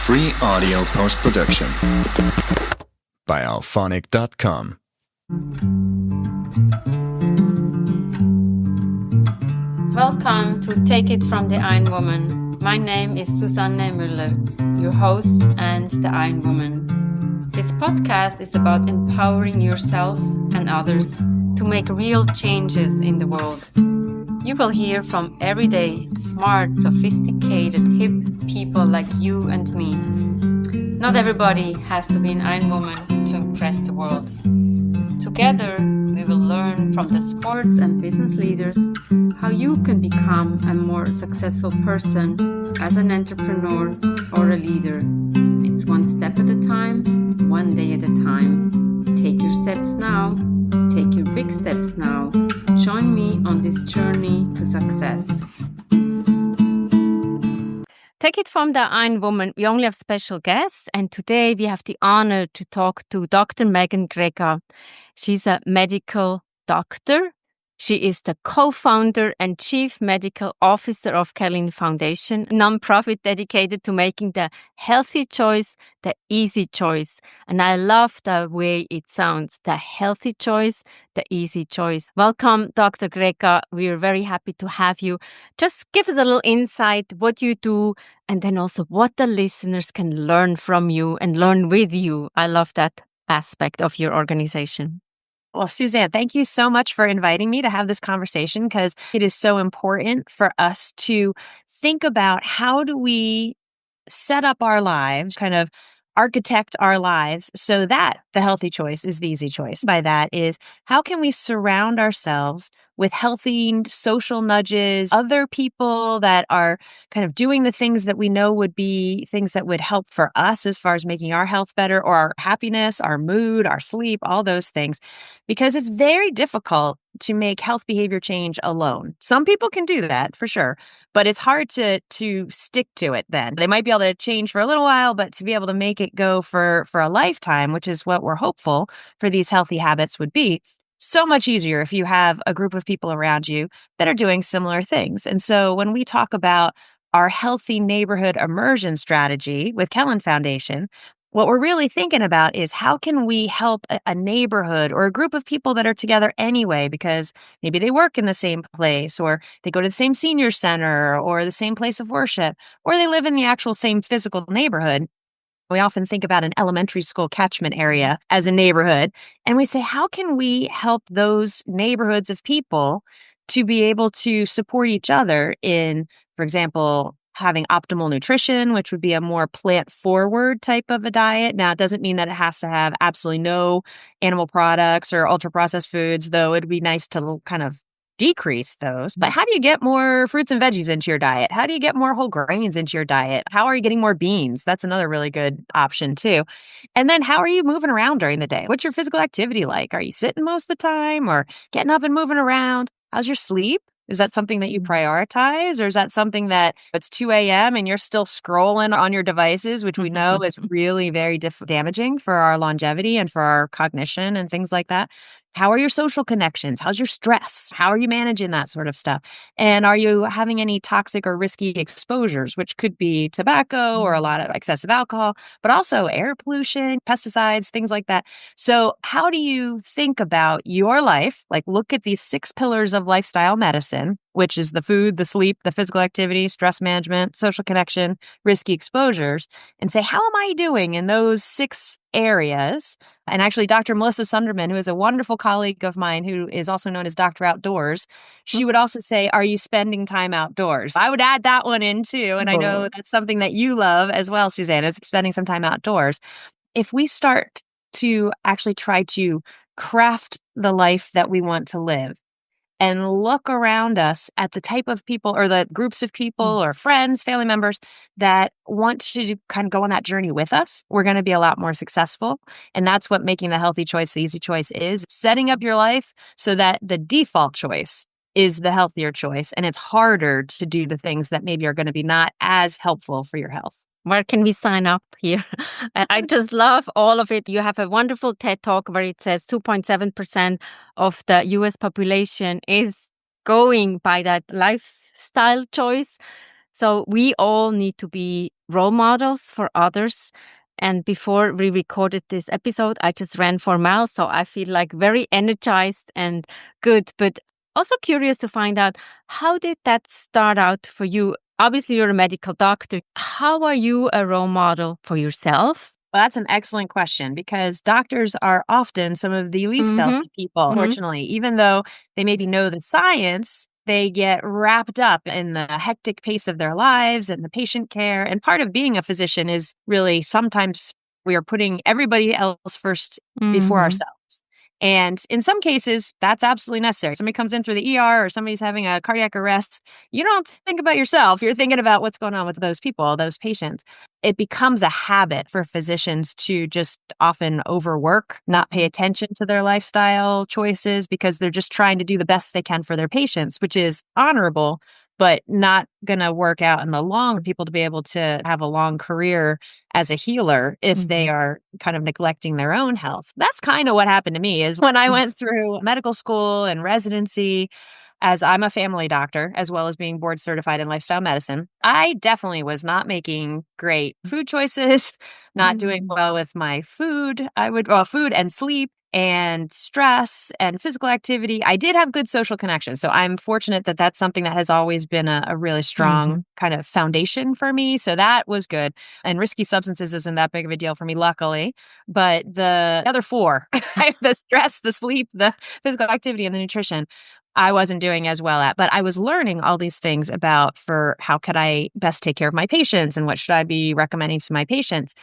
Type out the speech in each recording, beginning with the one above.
Free audio post-production by alphonic.com. Welcome to Take It from the Ironwoman. My name is Susanne Müller, your host and the Ironwoman. This podcast is about empowering yourself and others to make real changes in the world. You will hear from everyday, smart, sophisticated, hip people like you and me. Not everybody has to be an Ironwoman to impress the world. Together, we will learn from the sports and business leaders how you can become a more successful person as an entrepreneur or a leader. It's one step at a time, one day at a time. Take your steps now. Take your big steps now. Join me on this journey to success. Take it from the Ironwoman. We only have special guests, and today we have the honor to talk to Dr. Meagan Grega. She's a medical doctor. She is the co-founder and chief medical officer of Kellyn Foundation, a nonprofit dedicated to making the healthy choice the easy choice. And I love the way it sounds, the healthy choice, the easy choice. Welcome, Dr. Grega. We are very happy to have you. Just give us a little insight what you do, and then also what the listeners can learn from you and learn with you. I love that aspect of your organization. Well, Suzanne, thank you so much for inviting me to have this conversation, because it is so important for us to think about how do we set up our lives, kind of architect our lives so that the healthy choice is the easy choice. By that is, how can we surround ourselves with healthy social nudges, other people that are kind of doing the things that we know would be things that would help for us as far as making our health better, or our happiness, our mood, our sleep, all those things. Because it's very difficult to make health behavior change alone. Some people can do that for sure, but it's hard to stick to it then. They might be able to change for a little while, but to be able to make it go for a lifetime, which is what we're hopeful for these healthy habits would be, so much easier if you have a group of people around you that are doing similar things. And so when we talk about our healthy neighborhood immersion strategy with Kellyn Foundation, what we're really thinking about is how can we help a neighborhood or a group of people that are together anyway, because maybe they work in the same place, or they go to the same senior center or the same place of worship, or they live in the actual same physical neighborhood. We often think about an elementary school catchment area as a neighborhood, and we say, how can we help those neighborhoods of people to be able to support each other in, for example, having optimal nutrition, which would be a more plant-forward type of a diet. Now, it doesn't mean that it has to have absolutely no animal products or ultra-processed foods, though it'd be nice to kind of decrease those. But how do you get more fruits and veggies into your diet? How do you get more whole grains into your diet? How are you getting more beans? That's another really good option too. And then how are you moving around during the day? What's your physical activity like? Are you sitting most of the time or getting up and moving around? How's your sleep? Is that something that you prioritize, or is that something that it's 2 a.m. and you're still scrolling on your devices, which we know is really very damaging for our longevity and for our cognition and things like that? How are your social connections? How's your stress? How are you managing that sort of stuff? And are you having any toxic or risky exposures, which could be tobacco or a lot of excessive alcohol, but also air pollution, pesticides, things like that. So how do you think about your life? Like, look at these 6 pillars of lifestyle medicine, which is the food, the sleep, the physical activity, stress management, social connection, risky exposures, and say, how am I doing in those 6 areas? And actually, Dr. Melissa Sunderman, who is a wonderful colleague of mine, who is also known as Dr. Outdoors, she would also say, are you spending time outdoors? I would add that one in too. And I know that's something that you love as well, Suzanne, is spending some time outdoors. If we start to actually try to craft the life that we want to live, and look around us at the type of people or the groups of people or friends, family members that want to kind of go on that journey with us, we're going to be a lot more successful. And that's what making the healthy choice the easy choice is, setting up your life so that the default choice is the healthier choice. And it's harder to do the things that maybe are going to be not as helpful for your health. Where can we sign up here? And I just love all of it. You have a wonderful TED Talk where it says 2.7% of the US population is going by that lifestyle choice. So we all need to be role models for others. And before we recorded this episode, I just ran 4 miles. So I feel like very energized and good, but also curious to find out, how did that start out for you? Obviously, you're a medical doctor. How are you a role model for yourself? Well, that's an excellent question, because doctors are often some of the least healthy people, unfortunately. Even though they maybe know the science, they get wrapped up in the hectic pace of their lives and the patient care. And part of being a physician is really sometimes we are putting everybody else first before ourselves. And in some cases, that's absolutely necessary. Somebody comes in through the ER or somebody's having a cardiac arrest. You don't think about yourself. You're thinking about what's going on with those people, those patients. It becomes a habit for physicians to just often overwork, not pay attention to their lifestyle choices because they're just trying to do the best they can for their patients, which is honorable, but not going to work out in the long run. People to be able to have a long career as a healer if they are kind of neglecting their own health. That's kind of what happened to me is when I went through medical school and residency, as I'm a family doctor, as well as being board certified in lifestyle medicine, I definitely was not making great food choices, not doing well with my food. Food and sleep and stress and physical activity. I did have good social connections. So I'm fortunate that that's something that has always been a really strong kind of foundation for me. So that was good. And risky substances isn't that big of a deal for me, luckily. But the other four, the stress, the sleep, the physical activity, and the nutrition, I wasn't doing as well at. But I was learning all these things about for how could I best take care of my patients and what should I be recommending to my patients.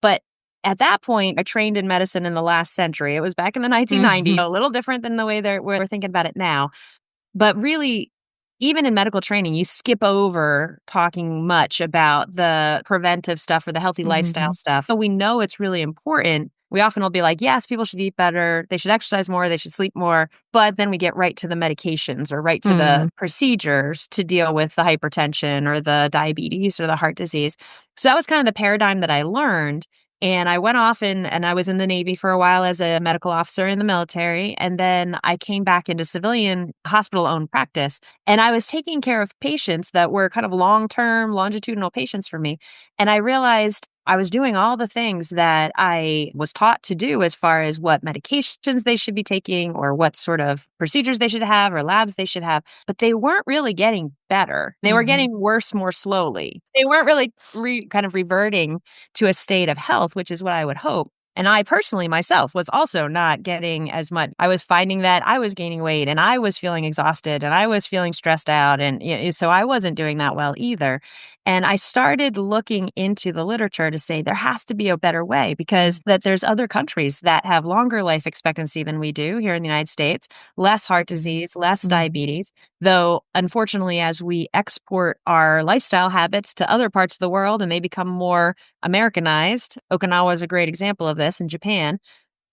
But at that point, I trained in medicine in the last century. It was back in the 1990s, a little different than the way we're thinking about it now. But really, even in medical training, you skip over talking much about the preventive stuff or the healthy lifestyle stuff. But we know it's really important. We often will be like, yes, people should eat better. They should exercise more. They should sleep more. But then we get right to the medications or right to the procedures to deal with the hypertension or the diabetes or the heart disease. So that was kind of the paradigm that I learned. And I went off and I was in the Navy for a while as a medical officer in the military. And then I came back into civilian hospital-owned practice. And I was taking care of patients that were kind of long-term, longitudinal patients for me. And I realized I was doing all the things that I was taught to do as far as what medications they should be taking or what sort of procedures they should have or labs they should have, but they weren't really getting better. They were getting worse more slowly. They weren't really kind of reverting to a state of health, which is what I would hope. And I personally myself was also not getting as much. I was finding that I was gaining weight and I was feeling exhausted and I was feeling stressed out. And so I wasn't doing that well either. And I started looking into the literature to say there has to be a better way because that there's other countries that have longer life expectancy than we do here in the United States, less heart disease, less diabetes. Though, unfortunately, as we export our lifestyle habits to other parts of the world and they become more Americanized, Okinawa is a great example of this in Japan,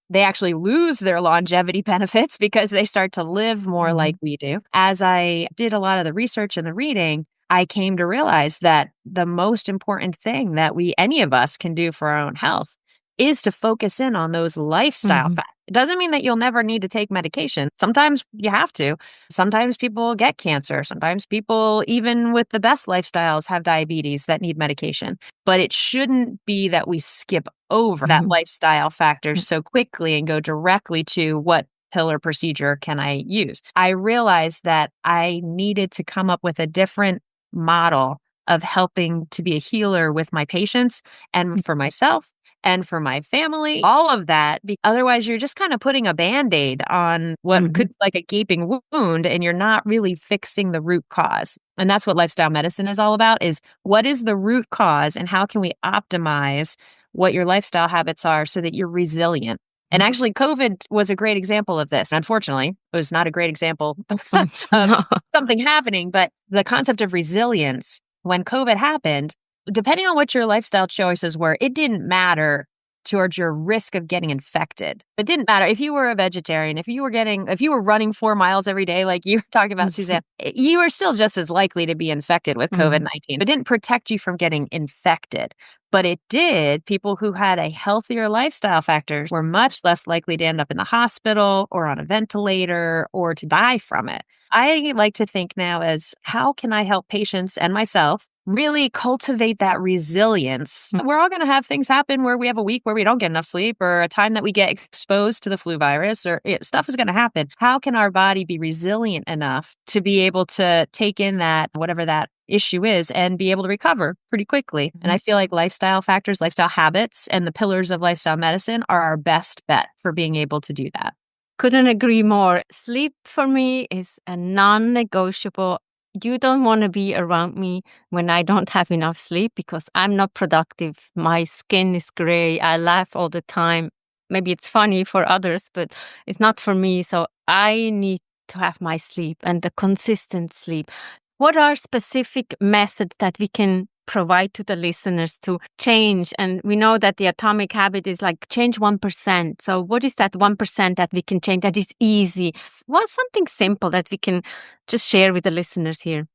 they actually lose their longevity benefits because they start to live more like we do. As I did a lot of the research and the reading, I came to realize that the most important thing that any of us can do for our own health is to focus in on those lifestyle factors. It doesn't mean that you'll never need to take medication. Sometimes you have to. Sometimes people get cancer. Sometimes people, even with the best lifestyles, have diabetes that need medication. But it shouldn't be that we skip over that lifestyle factor so quickly and go directly to what pill or procedure can I use. I realized that I needed to come up with a different model of helping to be a healer with my patients and for myself and for my family, all of that. Otherwise, you're just kind of putting a Band-Aid on what could like a gaping wound, and you're not really fixing the root cause. And that's what lifestyle medicine is all about, is what is the root cause and how can we optimize what your lifestyle habits are so that you're resilient. And actually, COVID was a great example of this. Unfortunately, it was not a great example of something happening, but the concept of resilience, when COVID happened, depending on what your lifestyle choices were, it didn't matter towards your risk of getting infected. It didn't matter if you were a vegetarian, if you were running 4 miles every day, like you were talking about, Suzanne, you were still just as likely to be infected with COVID-19. It didn't protect you from getting infected, but it did. People who had a healthier lifestyle factors were much less likely to end up in the hospital or on a ventilator or to die from it. I like to think now as how can I help patients and myself really cultivate that resilience. We're all going to have things happen where we have a week where we don't get enough sleep or a time that we get exposed to the flu virus or stuff is going to happen. How can our body be resilient enough to be able to take in that, whatever that issue is, and be able to recover pretty quickly? And I feel like lifestyle factors, lifestyle habits, and the pillars of lifestyle medicine are our best bet for being able to do that. Couldn't agree more. Sleep for me is a non-negotiable. You don't want to be around me when I don't have enough sleep because I'm not productive. My skin is gray. I laugh all the time. Maybe it's funny for others, but it's not for me. So I need to have my sleep and the consistent sleep. What are specific methods that we can provide to the listeners to change? And we know that the atomic habit is like change 1%. So what is that 1% that we can change that is easy? What's something simple that we can just share with the listeners here?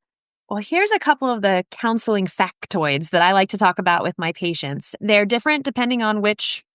Well, here's a couple of the counseling factoids that I like to talk about with my patients. They're different depending on which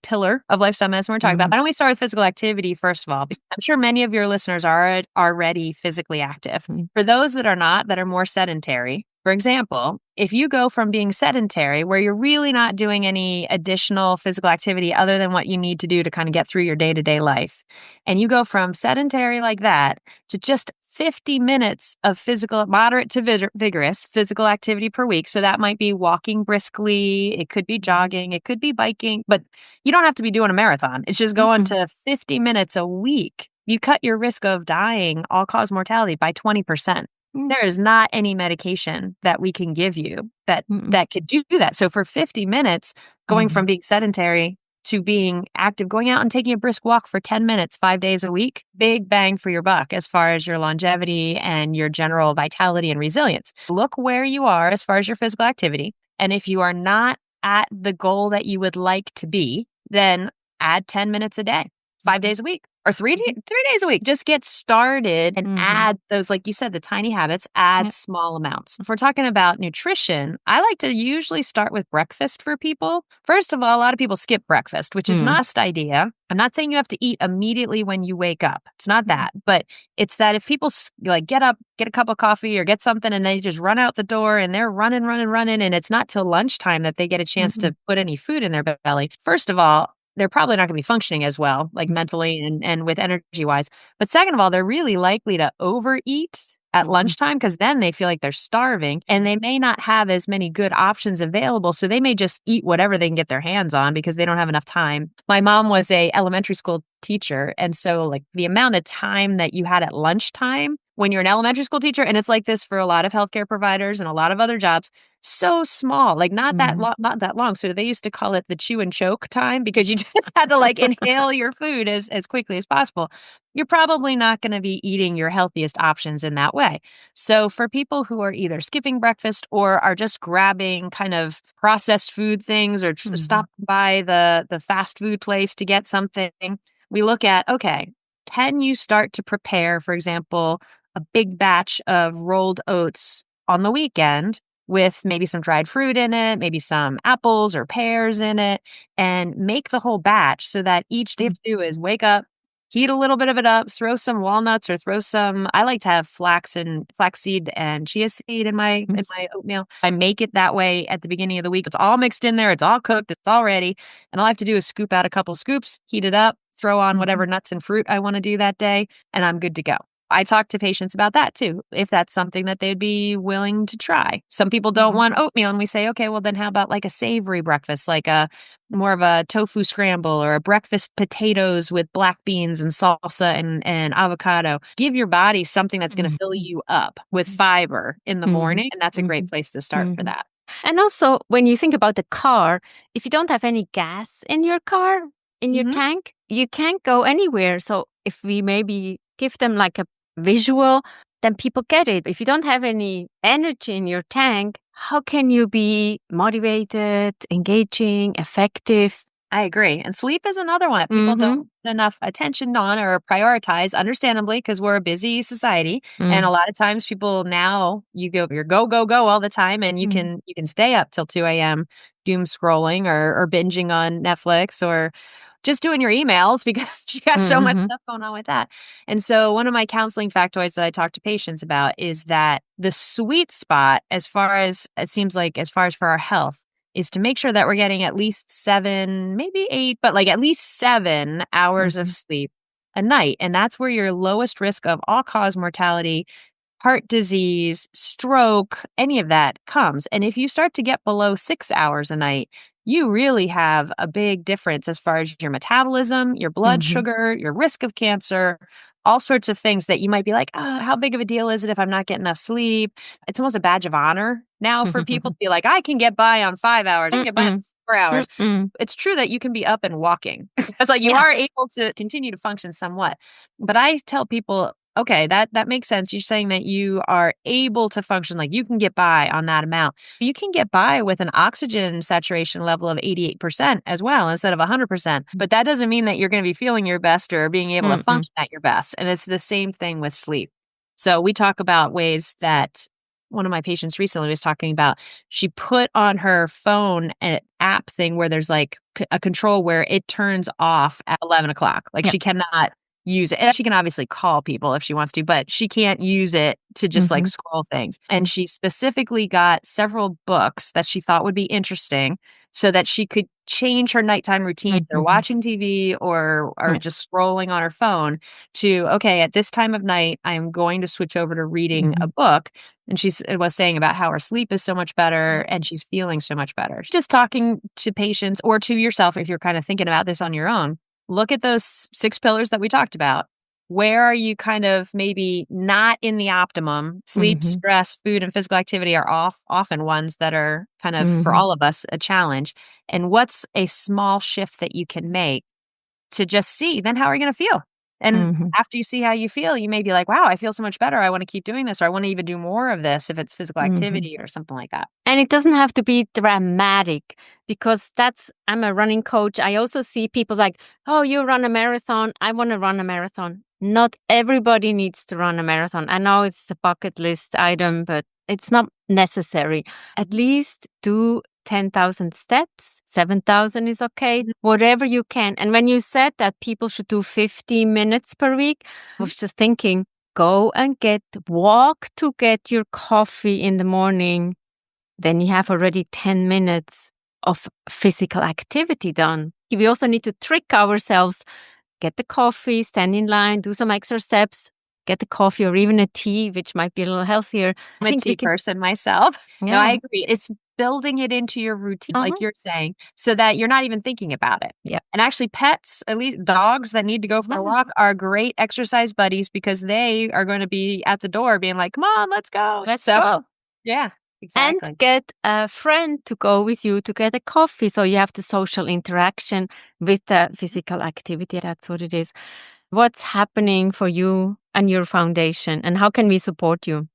pillar of lifestyle medicine we're talking about. Why don't we start with physical activity first of all? I'm sure many of your listeners are already physically active. For those that are not, that are more sedentary, for example, if you go from being sedentary, where you're really not doing any additional physical activity other than what you need to do to kind of get through your day-to-day life, and you go from sedentary like that to just 50 minutes of moderate to vigorous physical activity per week. So that might be walking briskly. It could be jogging. It could be biking, but you don't have to be doing a marathon. It's just going to 50 minutes a week. You cut your risk of dying, all-cause mortality by 20%. There is not any medication that we can give you that could do that. So for 50 minutes, going from being sedentary to being active, going out and taking a brisk walk for 10 minutes, 5 days a week, big bang for your buck as far as your longevity and your general vitality and resilience. Look where you are as far as your physical activity. And if you are not at the goal that you would like to be, then add 10 minutes a day, 5 days a week. Or 3 days a week. Just get started and add those, like you said, the tiny habits, add small amounts. If we're talking about nutrition, I like to usually start with breakfast for people. First of all, a lot of people skip breakfast, which is not the best idea. I'm not saying you have to eat immediately when you wake up. It's not that. But it's that if people like get up, get a cup of coffee or get something and they just run out the door and they're running. And it's not till lunchtime that they get a chance to put any food in their belly. First of all, they're probably not going to be functioning as well, like mentally and with energy wise. But second of all, they're really likely to overeat at lunchtime because then they feel like they're starving and they may not have as many good options available. So they may just eat whatever they can get their hands on because they don't have enough time. My mom was a elementary school teacher. And so like the amount of time that you had at lunchtime when you're an elementary school teacher, and it's like this for a lot of healthcare providers and a lot of other jobs, so small, like not that long. So they used to call it the chew and choke time because you just had to like inhale your food as quickly as possible. You're probably not going to be eating your healthiest options in that way. So for people who are either skipping breakfast or are just grabbing kind of processed food things or stop by the fast food place to get something, we look at, okay, can you start to prepare, for example, a big batch of rolled oats on the weekend with maybe some dried fruit in it, maybe some apples or pears in it, and make the whole batch so that each day you have to do is wake up, heat a little bit of it up, throw some walnuts or throw some, I like to have flaxseed and chia seed in my oatmeal. I make it that way at the beginning of the week. It's all mixed in there. It's all cooked. It's all ready. And all I have to do is scoop out a couple scoops, heat it up, throw on whatever nuts and fruit I want to do that day, and I'm good to go. I talk to patients about that too, if that's something that they'd be willing to try. Some people don't want oatmeal, and we say, okay, well then how about like a savory breakfast, like a more of a tofu scramble or a breakfast potatoes with black beans and salsa and avocado. Give your body something that's going to fill you up with fiber in the morning, and that's a great place to start for that. And also, when you think about the car, if you don't have any gas in your car, in your tank, you can't go anywhere. So if we maybe give them like a visual, then people get it. If you don't have any energy in your tank, how can you be motivated, engaging, effective? I agree. And sleep is another one that people don't put enough attention on or prioritize, understandably, because we're a busy society. And a lot of times people now, you're go all the time, and you can stay up till 2 a.m. doom scrolling or binging on Netflix or just doing your emails because you got so much stuff going on with that. And so one of my counseling factoids that I talk to patients about is that the sweet spot, as far as it seems like, as far as for our health, is to make sure that we're getting at least 7, maybe 8, but like at least 7 hours of sleep a night. And that's where your lowest risk of all-cause mortality, heart disease, stroke, any of that comes. And if you start to get below 6 hours a night, you really have a big difference as far as your metabolism, your blood sugar, your risk of cancer, all sorts of things that you might be like, oh, how big of a deal is it if I'm not getting enough sleep? It's almost a badge of honor now for people to be like, I can get by on 5 hours, I can get by on 4 hours. It's true that you can be up and walking. It's like you are able to continue to function somewhat. But I tell people, okay, that makes sense. You're saying that you are able to function, like you can get by on that amount. You can get by with an oxygen saturation level of 88% as well instead of 100%. But that doesn't mean that you're going to be feeling your best or being able to function at your best. And it's the same thing with sleep. So we talk about ways that one of my patients recently was talking about, she put on her phone an app thing where there's like a control where it turns off at 11 o'clock. Like she cannot use it. And she can obviously call people if she wants to, but she can't use it to just like scroll things. And she specifically got several books that she thought would be interesting so that she could change her nighttime routine or watching TV or just scrolling on her phone to, okay, at this time of night, I'm going to switch over to reading a book. And she was saying about how her sleep is so much better and she's feeling so much better. Just talking to patients or to yourself, if you're kind of thinking about this on your own, look at those 6 pillars that we talked about. Where are you kind of maybe not in the optimum? Sleep, stress, food, and physical activity are often ones that are kind of, for all of us, a challenge. And what's a small shift that you can make to just see, then how are you going to feel? And after you see how you feel, you may be like, wow, I feel so much better. I want to keep doing this, or I want to even do more of this if it's physical activity or something like that. And it doesn't have to be dramatic because I'm a running coach. I also see people like, oh, you run a marathon. I want to run a marathon. Not everybody needs to run a marathon. I know it's a bucket list item, but it's not necessary. At least do 10,000 steps, 7,000 is okay, whatever you can. And when you said that people should do 50 minutes per week, I was just thinking, go and walk to get your coffee in the morning. Then you have already 10 minutes of physical activity done. We also need to trick ourselves, get the coffee, stand in line, do some extra steps, get the coffee or even a tea, which might be a little healthier. I'm a tea person myself. Yeah. No, I agree. It's building it into your routine, like you're saying, so that you're not even thinking about it. Yeah. And actually pets, at least dogs that need to go for a walk, are great exercise buddies because they are going to be at the door being like, come on, let's go. Let's go. Yeah. Exactly. And get a friend to go with you to get a coffee. So you have the social interaction with the physical activity. That's what it is. What's happening for you and your foundation, and how can we support you?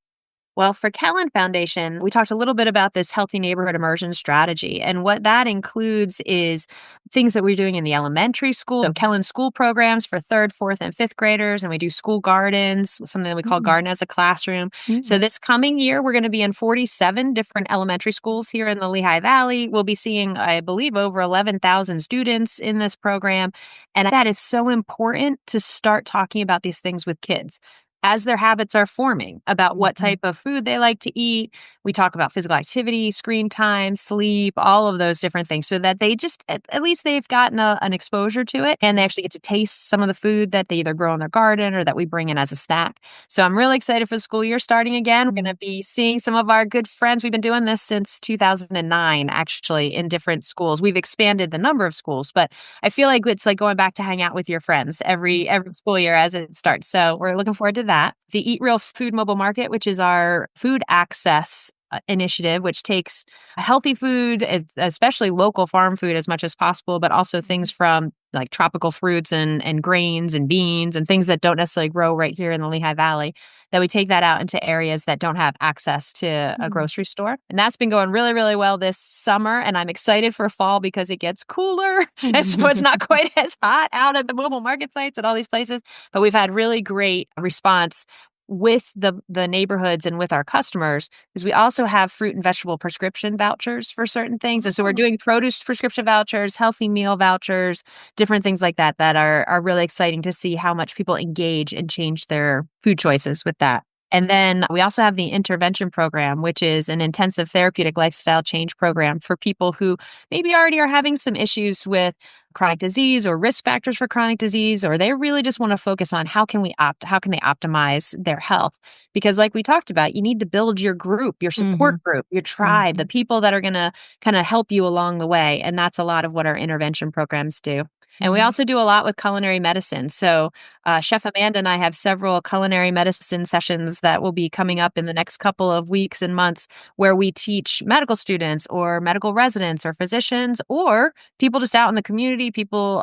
Well, for Kellyn Foundation, we talked a little bit about this healthy neighborhood immersion strategy. And what that includes is things that we're doing in the elementary school, so Kellyn school programs for 3rd, 4th, and 5th graders. And we do school gardens, something that we call Garden as a Classroom. So this coming year, we're going to be in 47 different elementary schools here in the Lehigh Valley. We'll be seeing, I believe, over 11,000 students in this program. And that is so important to start talking about these things with kids as their habits are forming about what type of food they like to eat. We talk about physical activity, screen time, sleep, all of those different things so that they just, at least they've gotten an exposure to it and they actually get to taste some of the food that they either grow in their garden or that we bring in as a snack. So I'm really excited for the school year starting again. We're going to be seeing some of our good friends. We've been doing this since 2009, actually, in different schools. We've expanded the number of schools, but I feel like it's like going back to hang out with your friends every school year as it starts. So we're looking forward to that. The Eat Real Food Mobile Market, which is our food access initiative, which takes healthy food, especially local farm food as much as possible, but also things from like tropical fruits and grains and beans and things that don't necessarily grow right here in the Lehigh Valley, that we take that out into areas that don't have access to a grocery store. And that's been going really, really well this summer. And I'm excited for fall because it gets cooler. And so it's not quite as hot out at the mobile market sites at all these places. But we've had really great response with the neighborhoods and with our customers is we also have fruit and vegetable prescription vouchers for certain things. And so we're doing produce prescription vouchers, healthy meal vouchers, different things like that are really exciting to see how much people engage and change their food choices with that. And then we also have the intervention program, which is an intensive therapeutic lifestyle change program for people who maybe already are having some issues with chronic disease or risk factors for chronic disease, or they really just want to focus on how can they optimize their health? Because like we talked about, you need to build your group, your support group, your tribe, the people that are going to kind of help you along the way. And that's a lot of what our intervention programs do. And we also do a lot with culinary medicine. So Chef Amanda and I have several culinary medicine sessions that will be coming up in the next couple of weeks and months where we teach medical students or medical residents or physicians or people just out in the community,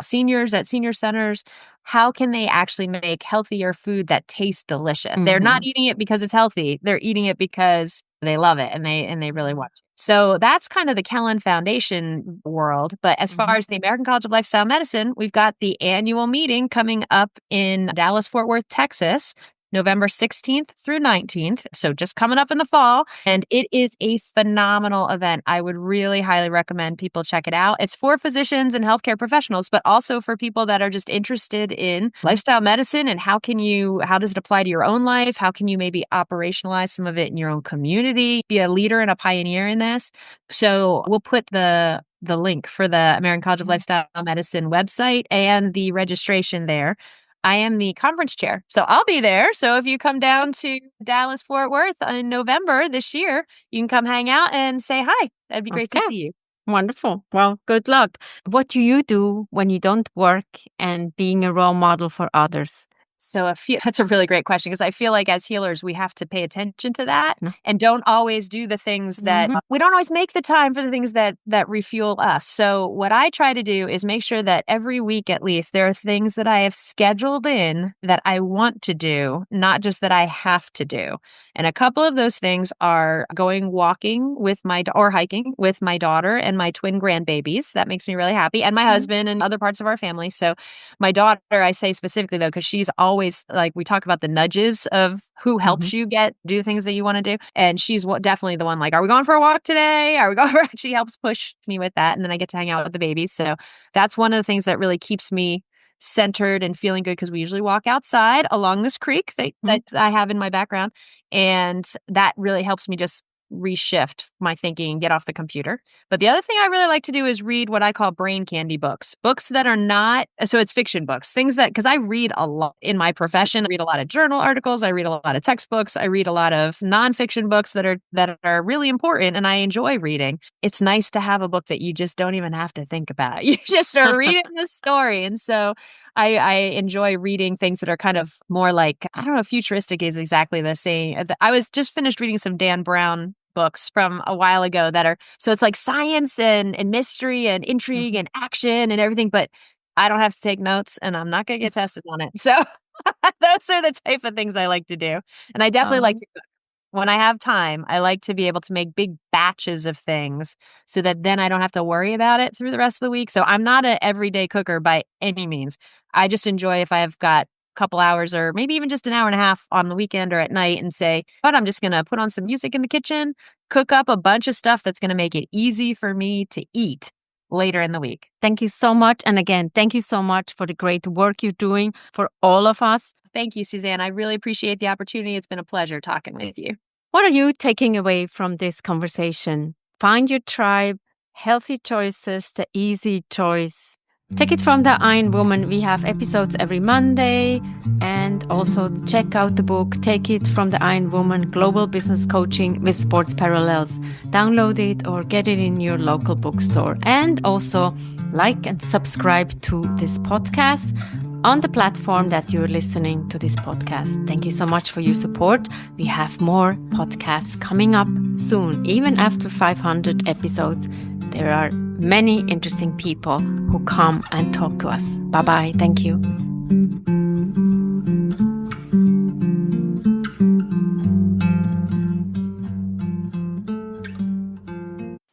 seniors at senior centers, how can they actually make healthier food that tastes delicious? They're not eating it because it's healthy. They're eating it because they love it and they really want to. So that's kind of the Kellyn Foundation world. But as far as the American College of Lifestyle Medicine, we've got the annual meeting coming up in Dallas, Fort Worth, Texas, November 16th through 19th. So just coming up in the fall. And it is a phenomenal event. I would really highly recommend people check it out. It's for physicians and healthcare professionals, but also for people that are just interested in lifestyle medicine and how does it apply to your own life? How can you maybe operationalize some of it in your own community? Be a leader and a pioneer in this. So we'll put the link for the American College of Lifestyle Medicine website and the registration there. I am the conference chair, so I'll be there. So if you come down to Dallas, Fort Worth in November this year, you can come hang out and say hi. That'd be great to see you. Wonderful. Well, good luck. What do you do when you don't work and being a role model for others? So that's a really great question because I feel like as healers, we have to pay attention to that and don't always do the things that we don't always make the time for the things that refuel us. So what I try to do is make sure that every week at least there are things that I have scheduled in that I want to do, not just that I have to do. And a couple of those things are going walking or hiking with my daughter and my twin grandbabies. That makes me really happy. And my husband and other parts of our family. So my daughter, I say specifically though, because she's always like, we talk about the nudges of who helps you do things that you want to do. And she's definitely the one like, are we going for a walk today? She helps push me with that. And then I get to hang out with the babies. So that's one of the things that really keeps me centered and feeling good because we usually walk outside along this creek that I have in my background. And that really helps me just reshift my thinking and get off the computer. But the other thing I really like to do is read what I call brain candy books that are not, so it's fiction books, things that, because I read a lot in my profession. I read a lot of journal articles. I read a lot of textbooks. I read a lot of nonfiction books that are really important and I enjoy reading. It's nice to have a book that you just don't even have to think about. You just are reading the story. And so I enjoy reading things that are kind of more like, I don't know, futuristic is exactly the same. I was just finished reading some Dan Brown books from a while ago so it's like science and mystery and intrigue and action and everything, but I don't have to take notes and I'm not going to get tested on it. So those are the type of things I like to do. And I definitely like to cook. When I have time, I like to be able to make big batches of things so that then I don't have to worry about it through the rest of the week. So I'm not an everyday cooker by any means. I just enjoy if I've got couple hours or maybe even just an hour and a half on the weekend or at night and say, but I'm just going to put on some music in the kitchen, cook up a bunch of stuff that's going to make it easy for me to eat later in the week. Thank you so much. And again, thank you so much for the great work you're doing for all of us. Thank you, Suzanne. I really appreciate the opportunity. It's been a pleasure talking with you. What are you taking away from this conversation? Find your tribe, healthy choices, the easy choice. Take it from the Ironwoman. We have episodes every Monday. And also check out the book, Take It from the Ironwoman, Global Business Coaching with Sports Parallels. Download it or get it in your local bookstore. And also like and subscribe to this podcast on the platform that you're listening to this podcast. Thank you so much for your support. We have more podcasts coming up soon, even after 500 episodes. There are many interesting people who come and talk to us. Bye-bye. Thank you.